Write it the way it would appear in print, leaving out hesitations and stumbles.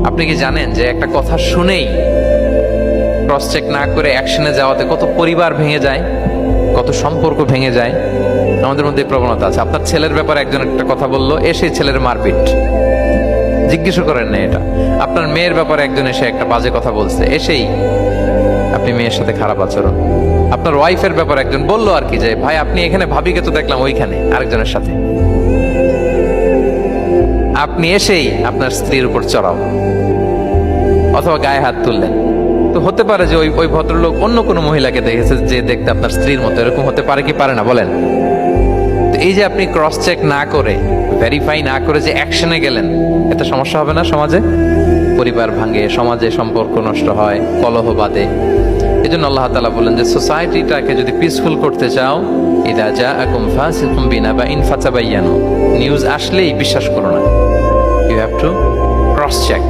আপনি কি জানেন যে একটা কথা শুনেই ক্রস চেক না করে অ্যাকশনে যাওয়াতে কত পরিবার ভেঙে যায়, কত সম্পর্ক ভেঙে যায়? আমাদের মধ্যে এই প্রবণতা আছে। আপনার ছেলের ব্যাপারে একজন একটা কথা বললো, এসে ছেলের মারপিট, জিজ্ঞেস করেন না এটা। আপনার মেয়ের ব্যাপারে একজন এসে একটা বাজে কথা বলছে, এসেই আপনি মেয়ের সাথে খারাপ আচরণ। আপনার ওয়াইফের ব্যাপারে একজন বললো আর কি, যে ভাই আপনি এখানে, ভাবিকে তো দেখলাম ওইখানে আরেকজনের সাথে, আপনি এসেই আপনার স্ত্রীর উপর চড়াও অথবা গায়ে হাত তুললেন। তো হতে পারে যে ওই ভদ্রলোক অন্য কোনো মহিলাকে দেখেছে যে দেখতে আপনার স্ত্রীর মতো, এরকম হতে পারে কি পারে না বলেন? তো এই যে আপনি ক্রস চেক না করে, ভেরিফাই না করে যে অ্যাকশনে গেলেন, এতে সমস্যা হবে না সমাজে? পরিবার ভাঙে, সমাজে সম্পর্ক নষ্ট হয়, কলহ বাঁধে। এই জন্য আল্লাহ তাআলা বলেন যে সোসাইটিটাকে যদি পিসফুল করতে চাও, ইদা জাআকুম ফাসিকুম বিনাবাইন ফাতাবায়ানু, নিউজ আসলেই বিশ্বাস করো না, you have to cross check.